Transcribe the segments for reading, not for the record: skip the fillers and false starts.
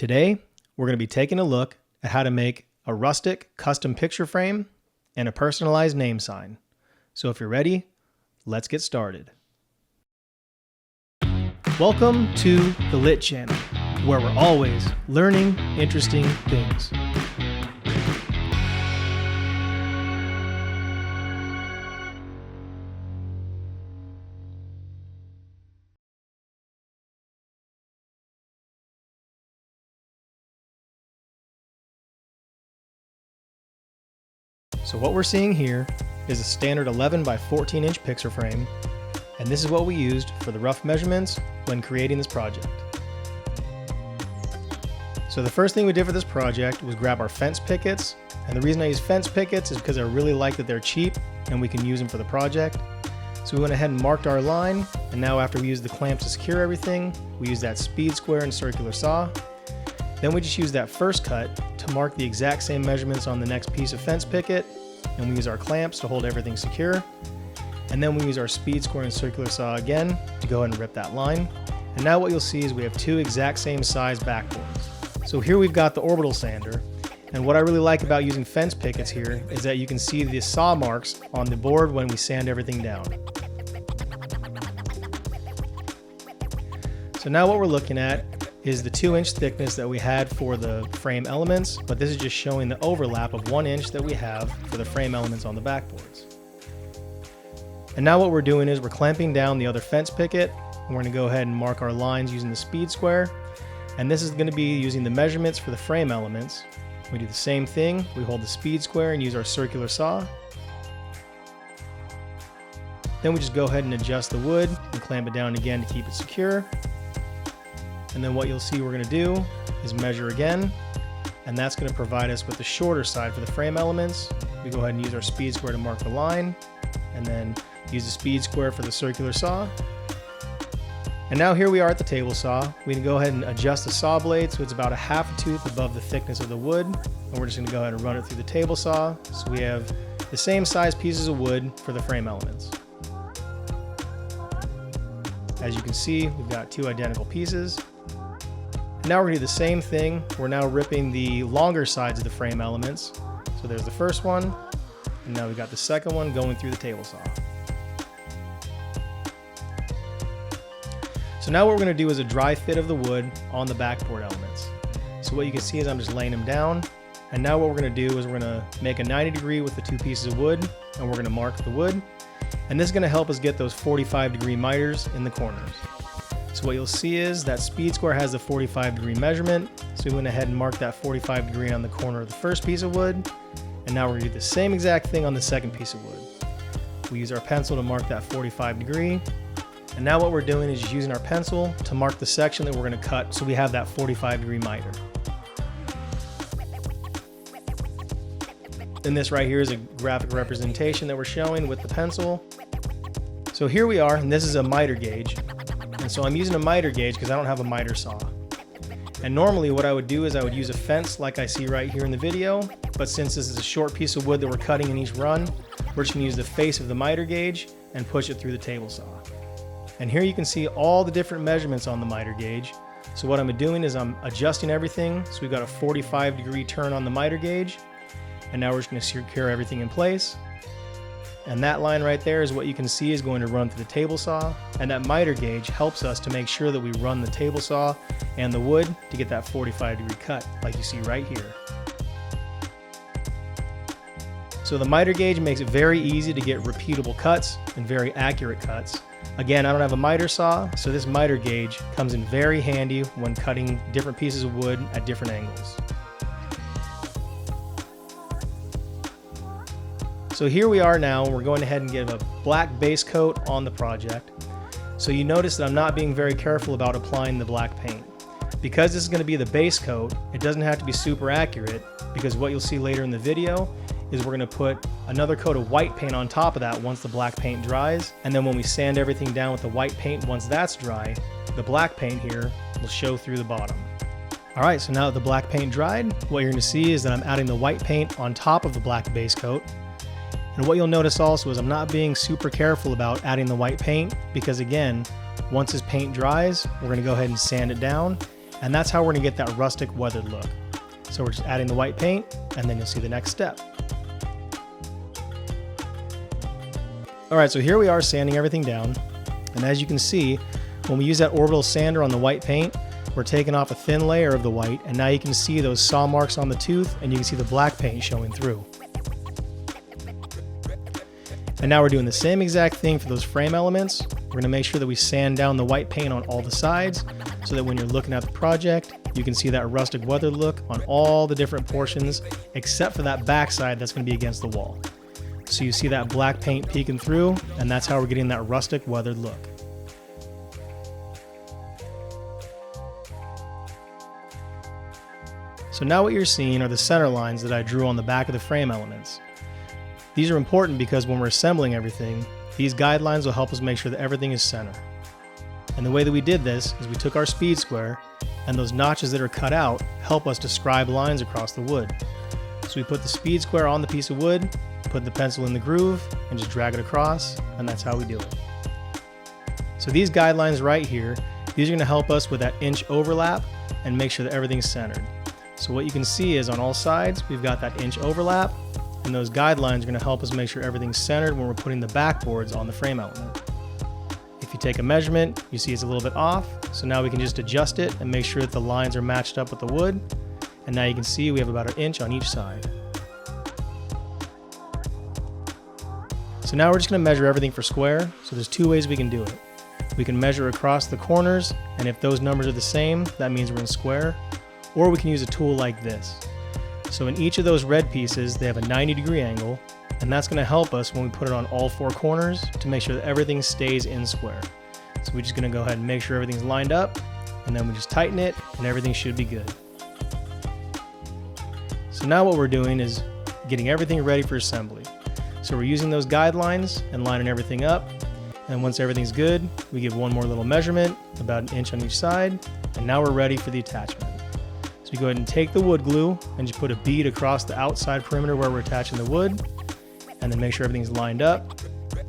Today, we're going to be taking a look at how to make a rustic custom picture frame and a personalized name sign. So if you're ready, let's get started. Welcome to the Lit Channel, where we're always learning interesting things. So what we're seeing here is a standard 11 by 14 inch picture frame, and this is what we used for the rough measurements when creating this project. So the first thing we did for this project was grab our fence pickets, and the reason I use fence pickets is because I really like that they're cheap and we can use them for the project. So we went ahead and marked our line, and now after we used the clamps to secure everything, we used that speed square and circular saw. Then we just used that first cut to mark the exact same measurements on the next piece of fence picket, and we use our clamps to hold everything secure. And then we use our speed square and circular saw again to go ahead and rip that line. And now what you'll see is we have two exact same size backboards. So here we've got the orbital sander, and what I really like about using fence pickets here is that you can see the saw marks on the board when we sand everything down. So now what we're looking at is the 2-inch thickness that we had for the frame elements, but this is just showing the overlap of 1 inch that we have for the frame elements on the backboards. And now what we're doing is we're clamping down the other fence picket, and we're going to go ahead and mark our lines using the speed square. And this is going to be using the measurements for the frame elements. We do the same thing. We hold the speed square and use our circular saw. Then we just go ahead and adjust the wood and clamp it down again to keep it secure. And then what you'll see we're going to do is measure again, and that's going to provide us with the shorter side for the frame elements. We go ahead and use our speed square to mark the line, and then use the speed square for the circular saw. And now here we are at the table saw. We can go ahead and adjust the saw blade so it's about a half a tooth above the thickness of the wood, and we're just going to go ahead and run it through the table saw so we have the same size pieces of wood for the frame elements. As you can see, we've got two identical pieces. Now we're going to do the same thing. We're now ripping the longer sides of the frame elements. So there's the first one, and now we've got the second one going through the table saw. So now what we're going to do is a dry fit of the wood on the backboard elements. So what you can see is I'm just laying them down, and now what we're going to do is we're going to make a 90-degree with the two pieces of wood, and we're going to mark the wood. And this is going to help us get those 45-degree miters in the corners. So what you'll see is that speed square has the 45-degree measurement. So we went ahead and marked that 45-degree on the corner of the first piece of wood. And now we're going to do the same exact thing on the second piece of wood. We use our pencil to mark that 45-degree. And now what we're doing is just using our pencil to mark the section that we're going to cut so we have that 45-degree miter. And this right here is a graphic representation that we're showing with the pencil. So here we are, and this is a miter gauge. And so I'm using a miter gauge because I don't have a miter saw. And normally what I would do is I would use a fence like I see right here in the video, but since this is a short piece of wood that we're cutting in each run, we're just going to use the face of the miter gauge and push it through the table saw. And here you can see all the different measurements on the miter gauge. So what I'm doing is I'm adjusting everything. So we've got a 45-degree turn on the miter gauge, and now we're just going to secure everything in place. And that line right there is what you can see is going to run through the table saw, and that miter gauge helps us to make sure that we run the table saw and the wood to get that 45-degree cut like you see right here. So the miter gauge makes it very easy to get repeatable cuts and very accurate cuts. Again, I don't have a miter saw, so this miter gauge comes in very handy when cutting different pieces of wood at different angles. So here we are now, and we're going ahead and give a black base coat on the project. So you notice that I'm not being very careful about applying the black paint. Because this is going to be the base coat, it doesn't have to be super accurate, because what you'll see later in the video is we're going to put another coat of white paint on top of that once the black paint dries. And then when we sand everything down with the white paint once that's dry, the black paint here will show through the bottom. Alright, so now that the black paint dried, what you're going to see is that I'm adding the white paint on top of the black base coat. And what you'll notice also is I'm not being super careful about adding the white paint because again, once this paint dries, we're going to go ahead and sand it down. And that's how we're gonna get that rustic weathered look. So we're just adding the white paint, and then you'll see the next step. All right, so here we are sanding everything down. And as you can see, when we use that orbital sander on the white paint, we're taking off a thin layer of the white, and now you can see those saw marks on the tooth, and you can see the black paint showing through. And now we're doing the same exact thing for those frame elements. We're gonna make sure that we sand down the white paint on all the sides, so that when you're looking at the project, you can see that rustic weathered look on all the different portions, except for that back side that's gonna be against the wall. So you see that black paint peeking through, and that's how we're getting that rustic weathered look. So now what you're seeing are the center lines that I drew on the back of the frame elements. These are important because when we're assembling everything, these guidelines will help us make sure that everything is center. And the way that we did this is we took our speed square, and those notches that are cut out help us describe lines across the wood. So we put the speed square on the piece of wood, put the pencil in the groove, and just drag it across, and that's how we do it. So these guidelines right here, these are going to help us with that inch overlap and make sure that everything's centered. So what you can see is on all sides, we've got that inch overlap, and those guidelines are going to help us make sure everything's centered when we're putting the backboards on the frame element. If you take a measurement, you see it's a little bit off, so now we can just adjust it and make sure that the lines are matched up with the wood, and now you can see we have about an inch on each side. So now we're just going to measure everything for square, so there's two ways we can do it. We can measure across the corners, and if those numbers are the same, that means we're in square, or we can use a tool like this. So in each of those red pieces, they have a 90-degree angle, and that's going to help us when we put it on all four corners to make sure that everything stays in square. So we're just going to go ahead and make sure everything's lined up, and then we just tighten it, and everything should be good. So now what we're doing is getting everything ready for assembly. So we're using those guidelines and lining everything up, and once everything's good, we give one more little measurement, about an inch on each side, and now we're ready for the attachment. So you go ahead and take the wood glue and just put a bead across the outside perimeter where we're attaching the wood, and then make sure everything's lined up.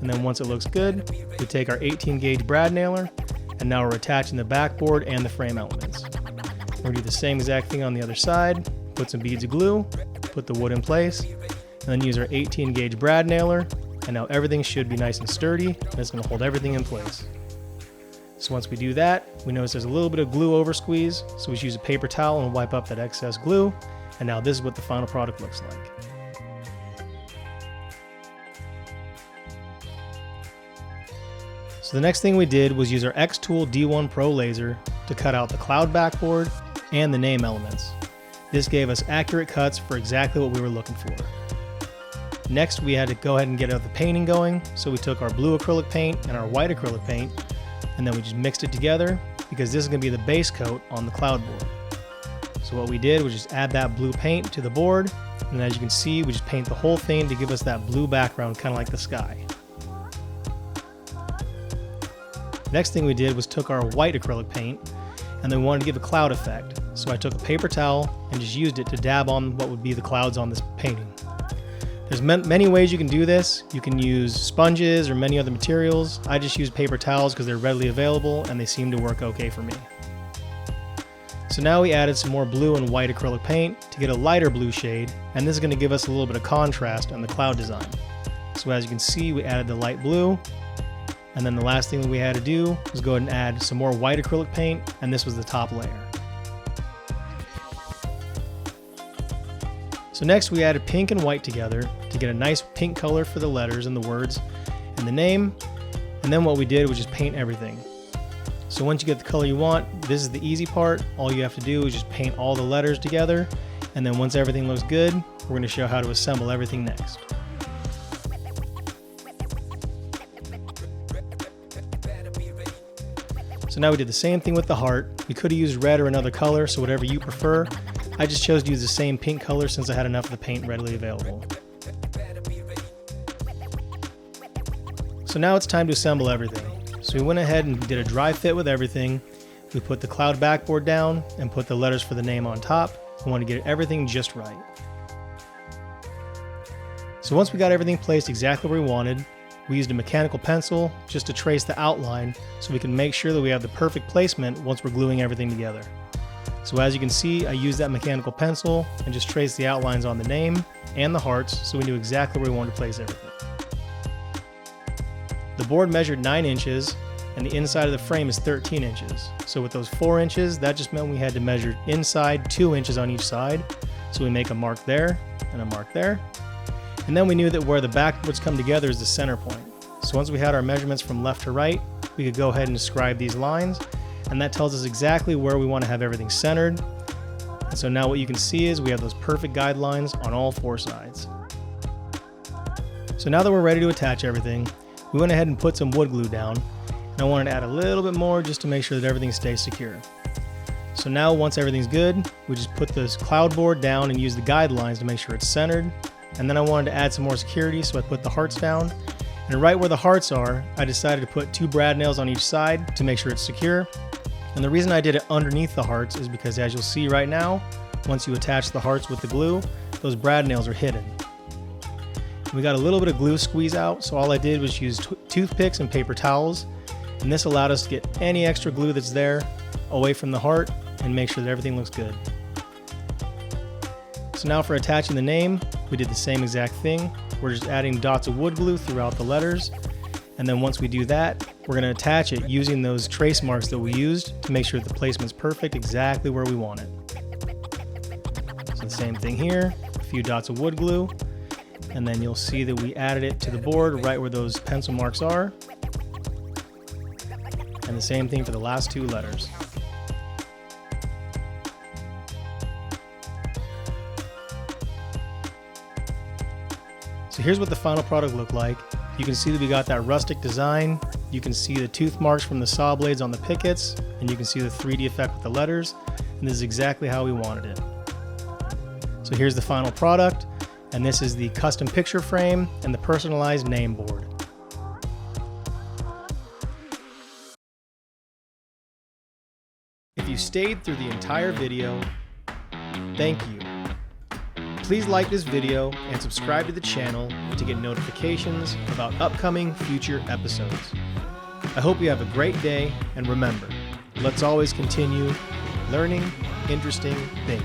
And then once it looks good, we take our 18 gauge brad nailer, and now we're attaching the backboard and the frame elements. We're gonna do the same exact thing on the other side, put some beads of glue, put the wood in place, and then use our 18 gauge brad nailer, and now everything should be nice and sturdy, and it's gonna hold everything in place. So once we do that, we notice there's a little bit of glue over squeeze, so we just use a paper towel and wipe up that excess glue, and now this is what the final product looks like. So the next thing we did was use our X-Tool D1 Pro laser to cut out the cloud backboard and the name elements. This gave us accurate cuts for exactly what we were looking for. Next, we had to go ahead and get the painting going, so we took our blue acrylic paint and our white acrylic paint, and then we just mixed it together because this is going to be the base coat on the cloud board. So what we did was just add that blue paint to the board, and as you can see, we just paint the whole thing to give us that blue background, kind of like the sky. Next thing we did was took our white acrylic paint, and then we wanted to give a cloud effect. So I took a paper towel and just used it to dab on what would be the clouds on this painting. There's many ways you can do this. You can use sponges or many other materials. I just use paper towels because they're readily available and they seem to work okay for me. So now we added some more blue and white acrylic paint to get a lighter blue shade, and this is going to give us a little bit of contrast on the cloud design. So as you can see, we added the light blue, and then the last thing that we had to do was go ahead and add some more white acrylic paint, and this was the top layer. So next we added pink and white together to get a nice pink color for the letters and the words and the name, and then what we did was just paint everything. So once you get the color you want, this is the easy part. All you have to do is just paint all the letters together, and then once everything looks good, we're going to show how to assemble everything next. So now we did the same thing with the heart. We could have used red or another color, so whatever you prefer. I just chose to use the same pink color since I had enough of the paint readily available. So now it's time to assemble everything. So we went ahead and did a dry fit with everything. We put the cloud backboard down and put the letters for the name on top. We want to get everything just right. So once we got everything placed exactly where we wanted, we used a mechanical pencil just to trace the outline so we can make sure that we have the perfect placement once we're gluing everything together. So as you can see, I used that mechanical pencil and just traced the outlines on the name and the hearts so we knew exactly where we wanted to place everything. The board measured 9 inches and the inside of the frame is 13 inches. So with those 4 inches, that just meant we had to measure inside 2 inches on each side. So we make a mark there and a mark there. And then we knew that where the backboards come together is the center point. So once we had our measurements from left to right, we could go ahead and describe these lines, and that tells us exactly where we want to have everything centered. And so now what you can see is we have those perfect guidelines on all 4 sides. So now that we're ready to attach everything, we went ahead and put some wood glue down, and I wanted to add a little bit more just to make sure that everything stays secure. So now once everything's good, we just put this cloud board down and use the guidelines to make sure it's centered. And then I wanted to add some more security, so I put the hearts down. And right where the hearts are, I decided to put 2 brad nails on each side to make sure it's secure. And the reason I did it underneath the hearts is because, as you'll see right now, once you attach the hearts with the glue, those brad nails are hidden. We got a little bit of glue squeeze out, so all I did was use toothpicks and paper towels. And this allowed us to get any extra glue that's there away from the heart and make sure that everything looks good. So now for attaching the name, we did the same exact thing. We're just adding dots of wood glue throughout the letters. And then once we do that, we're going to attach it using those trace marks that we used to make sure the placement's perfect exactly where we want it. So the same thing here, a few dots of wood glue. And then you'll see that we added it to the board right where those pencil marks are. And the same thing for the last 2 letters. So here's what the final product looked like. You can see that we got that rustic design. You can see the tooth marks from the saw blades on the pickets, and you can see the 3D effect with the letters. And this is exactly how we wanted it. So here's the final product, and this is the custom picture frame and the personalized name board. If you stayed through the entire video, thank you. Please like this video and subscribe to the channel to get notifications about upcoming future episodes. I hope you have a great day, and remember, let's always continue learning interesting things.